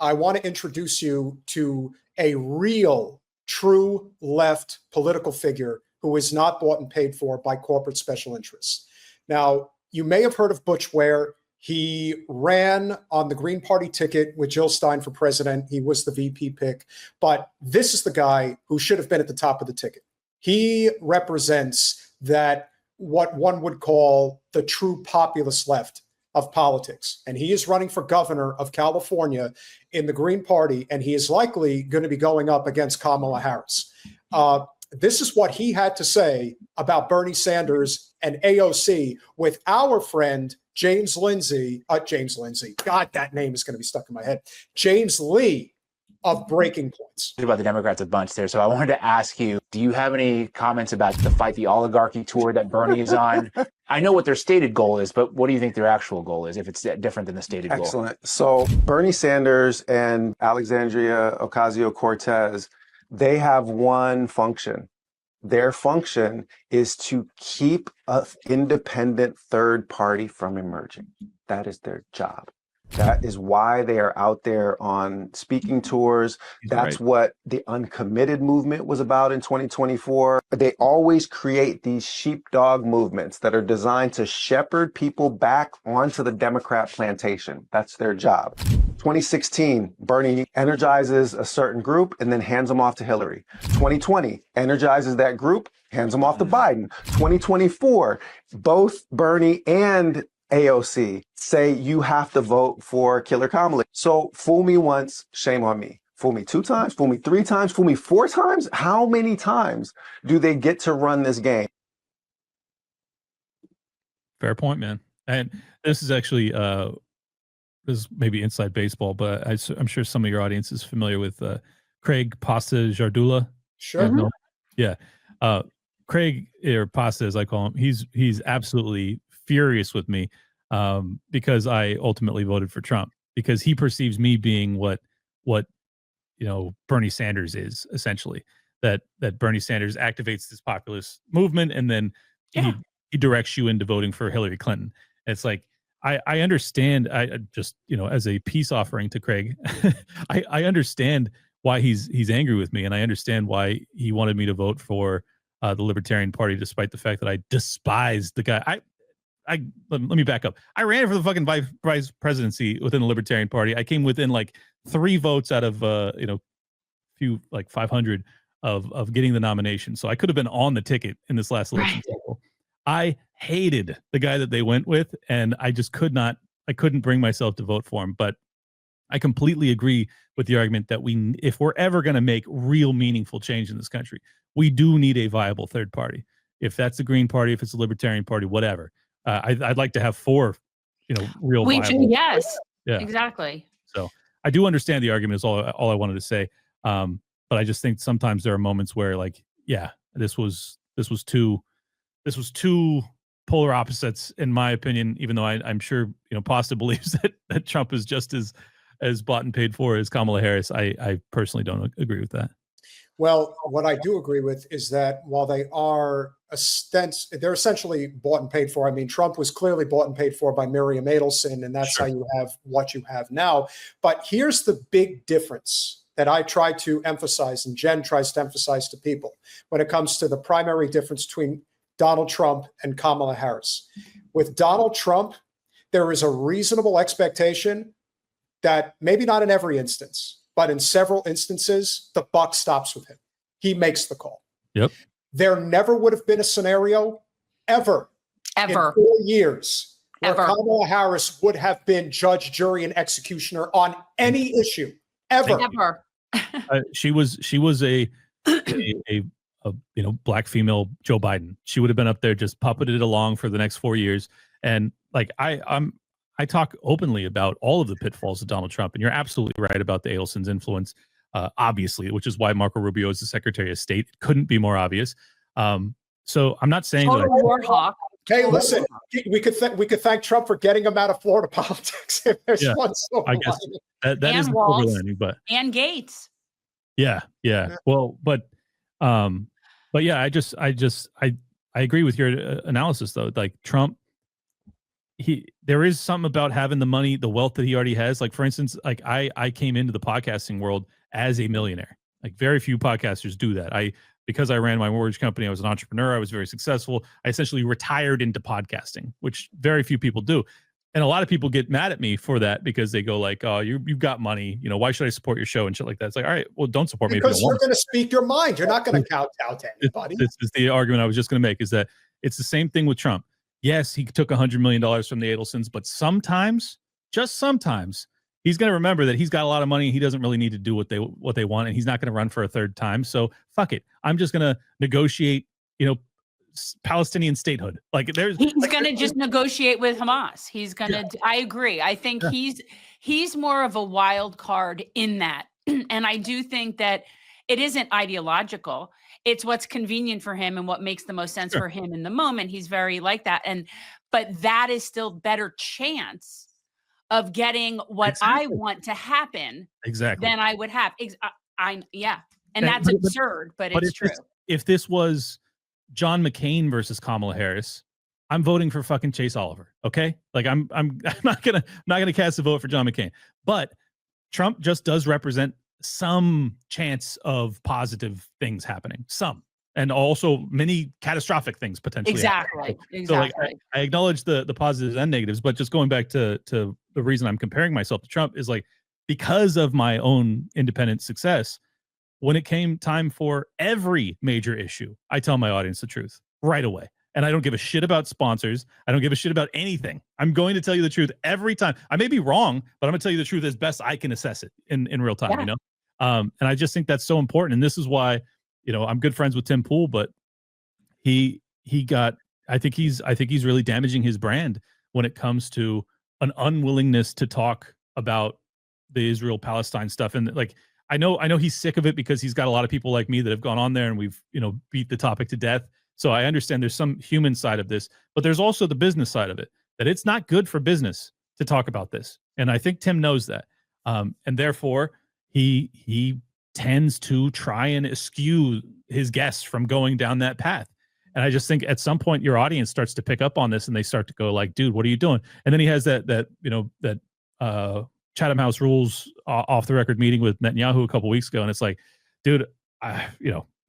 I want to introduce you to a real, true left political figure who is not bought and paid for by corporate special interests. Now, you may have heard of Butch Ware. He ran on the Green Party ticket with Jill Stein for president. He was the VP pick. But this is the guy who should have been at the top of the ticket. He represents that what one would call the true populist left of politics. And he is running for governor of California in the Green Party, and he is likely going to be going up against Kamala Harris. This is what he had to say about Bernie Sanders and AOC with our friend James Lindsay. God, that name is going to be stuck in my head. James Lee of Breaking Points. About the Democrats a bunch there. So I wanted to ask you, do you have any comments about the Fight the Oligarchy tour that Bernie is on? I know what their stated goal is, but what do you think their actual goal is, if it's different than the stated goal? Excellent. So Bernie Sanders and Alexandria Ocasio-Cortez, they have one function. Their function is to keep an independent third party from emerging. That is their job. That is why they are out there on speaking tours. That's what the uncommitted movement was about in 2024. They always create these sheepdog movements that are designed to shepherd people back onto the Democrat plantation. That's their job. 2016, Bernie energizes a certain group and then hands them off to Hillary. 2020, energizes that group, hands them off to Biden. 2024, both Bernie and AOC say you have to vote for Killer Kamala. So fool me once, shame on me. Fool me 2 times, fool me 3 times, fool me 4 times. How many times do they get to run this game? Fair point, man. And this is actually, this is maybe inside baseball, but I'm sure some of your audience is familiar with Craig Pasta Jardula. Sure. No? Yeah. Craig, or Pasta as I call him, he's absolutely furious with me because I ultimately voted for Trump, because he perceives me being what Bernie Sanders is, essentially, that Bernie Sanders activates this populist movement and then he directs you into voting for Hillary Clinton. It's like, I understand, I just, as a peace offering to Craig, I understand why he's angry with me, and I understand why he wanted me to vote for the Libertarian Party, despite the fact that I despise the guy. Let me back up. I ran for the fucking vice presidency within the Libertarian Party. I came within like 3 votes out of few like 500 of getting the nomination. So I could have been on the ticket in this last election cycle. I hated the guy that they went with, and I just couldn't bring myself to vote for him. But I completely agree with the argument that if we're ever going to make real meaningful change in this country, we do need a viable third party. If that's the Green Party, if it's the Libertarian Party, whatever. I'd like to have 4, real viable. Yes, yeah, exactly. So I do understand the argument is all I wanted to say. But I just think sometimes there are moments where, like, this was two polar opposites, in my opinion, even though I'm sure, Pasta believes that Trump is just as bought and paid for as Kamala Harris. I personally don't agree with that. Well, what I do agree with is that while they are they're essentially bought and paid for. I mean, Trump was clearly bought and paid for by Miriam Adelson, and that's how you have what you have now. But here's the big difference that I try to emphasize, and Jen tries to emphasize to people when it comes to the primary difference between Donald Trump and Kamala Harris. With Donald Trump, there is a reasonable expectation that, maybe not in every instance, but in several instances, the buck stops with him. He makes the call. Yep. There never would have been a scenario ever in 4 years where Kamala Harris would have been judge, jury, and executioner on any issue ever. She was a black female Joe Biden. She would have been up there just puppeted along for the next 4 years. And like I talk openly about all of the pitfalls of Donald Trump, and you're absolutely right about the Adelson's influence. Obviously, which is why Marco Rubio is the Secretary of State. It couldn't be more obvious. So I'm not saying that. Hey, listen, we could thank Trump for getting him out of Florida politics. If there's one silver I guess that is the Walz, silver lining, but and Gates. Yeah. Well, but yeah, I agree with your analysis though. Like Trump there is something about having the money, the wealth that he already has. Like, for instance, like I came into the podcasting world as a millionaire. Like, very few podcasters do that. Because I ran my mortgage company, I was an entrepreneur. I was very successful. I essentially retired into podcasting, which very few people do. And a lot of people get mad at me for that because they go like, "Oh, you've got money. You know, why should I support your show and shit like that?" It's like, all right, well, don't support me if you Because don't want you're going to speak your mind. You're not going to kowtow to anybody. This is the argument I was just going to make, is that it's the same thing with Trump. Yes, he took $100 million from the Adelsons, but sometimes, just sometimes, he's going to remember that he's got a lot of money. He doesn't really need to do what they want, and he's not going to run for a third time. So fuck it. I'm just going to negotiate, Palestinian statehood. Like, he's going to just negotiate with Hamas. He's going to. I agree. I think he's more of a wild card in that, and I do think that it isn't ideological. It's what's convenient for him and what makes the most sense for him in the moment. He's very like that, but that is still better chance of getting what I want to happen than I would have. And that's absurd, but it's true. If this was John McCain versus Kamala Harris, I'm voting for fucking Chase Oliver. Okay, like I'm not gonna cast a vote for John McCain, but Trump just does represent some chance of positive things happening, and also many catastrophic things potentially. Exactly. So like, I acknowledge the positives and negatives, but just going back to the reason I'm comparing myself to Trump is like, because of my own independent success, when it came time for every major issue, I tell my audience the truth right away. And I don't give a shit about sponsors. I don't give a shit about anything. I'm going to tell you the truth every time. I may be wrong, but I'm gonna tell you the truth as best I can assess it in real time, And I just think that's so important. And this is why, I'm good friends with Tim Pool, but I think he's really damaging his brand when it comes to an unwillingness to talk about the Israel-Palestine stuff. And like, I know he's sick of it because he's got a lot of people like me that have gone on there and we've, beat the topic to death. So I understand there's some human side of this, but there's also the business side of it, that it's not good for business to talk about this. And I think Tim knows that. And therefore he tends to try and eschew his guests from going down that path. And I just think at some point your audience starts to pick up on this and they start to go like, dude, what are you doing? And then he has that Chatham House Rules off the record meeting with Netanyahu a couple weeks ago. And it's like, dude,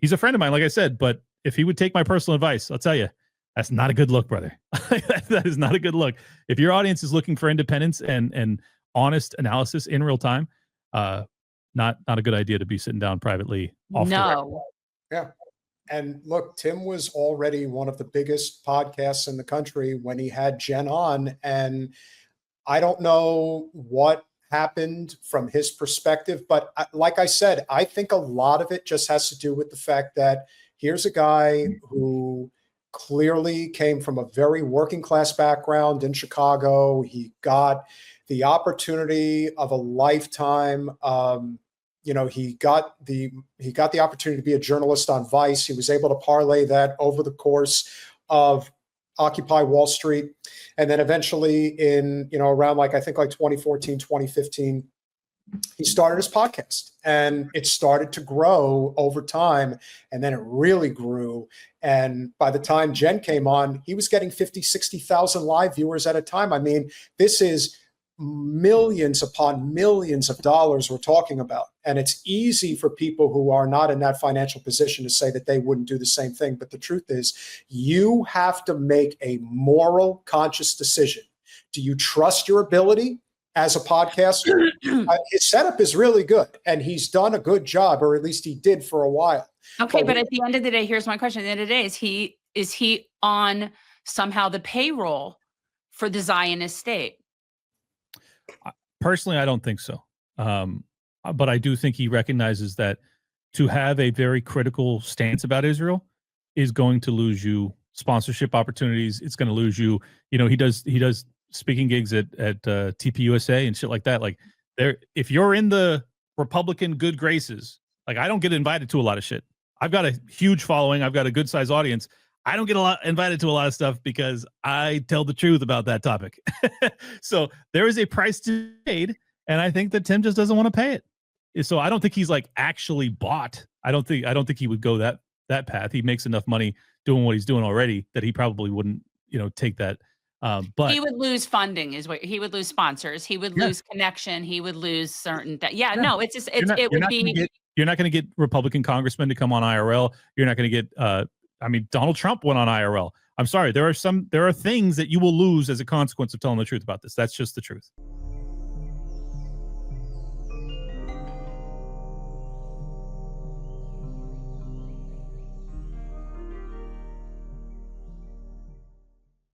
he's a friend of mine, like I said, but if he would take my personal advice, I'll tell you, that's not a good look, brother. That is not a good look. If your audience is looking for independence and honest analysis in real time, not a good idea to be sitting down privately off the record. Yeah. And look, Tim was already one of the biggest podcasts in the country when he had Jen on. And I don't know what happened from his perspective, but like I said, I think a lot of it just has to do with the fact that here's a guy who clearly came from a very working class background in Chicago. He got the opportunity of a lifetime. He got the opportunity to be a journalist on Vice. He was able to parlay that over the course of Occupy Wall Street. And then eventually in, around I think 2014, 2015, he started his podcast and it started to grow over time. And then it really grew. And by the time Jen came on, he was getting 50, 60,000 live viewers at a time. I mean, this is millions upon millions of dollars we're talking about. And it's easy for people who are not in that financial position to say that they wouldn't do the same thing. But the truth is, you have to make a moral, conscious decision. Do you trust your ability as a podcaster? His setup is really good and he's done a good job, or at least he did for a while. Okay, but at the end of the day, here's my question. At the end of the day, is he on somehow the payroll for the Zionist state? Personally, I don't think so. But I do think he recognizes that to have a very critical stance about Israel is going to lose you sponsorship opportunities. It's going to lose you. He does speaking gigs at TPUSA and shit like that. Like, if you're in the Republican good graces, like, I don't get invited to a lot of shit. I've got a huge following. I've got a good size audience. I don't get invited to a lot of stuff because I tell the truth about that topic. So there is a price to be paid, and I think that Tim just doesn't want to pay it. So I don't think he's actually bought. I don't think he would go that path. He makes enough money doing what he's doing already that he probably wouldn't take that But he would lose funding, is what he would lose sponsors. He would lose connection. He would lose certain no, it's just you're not going to get Republican congressmen to come on IRL. You're not going to get. Donald Trump went on IRL. I'm sorry. There are things that you will lose as a consequence of telling the truth about this. That's just the truth.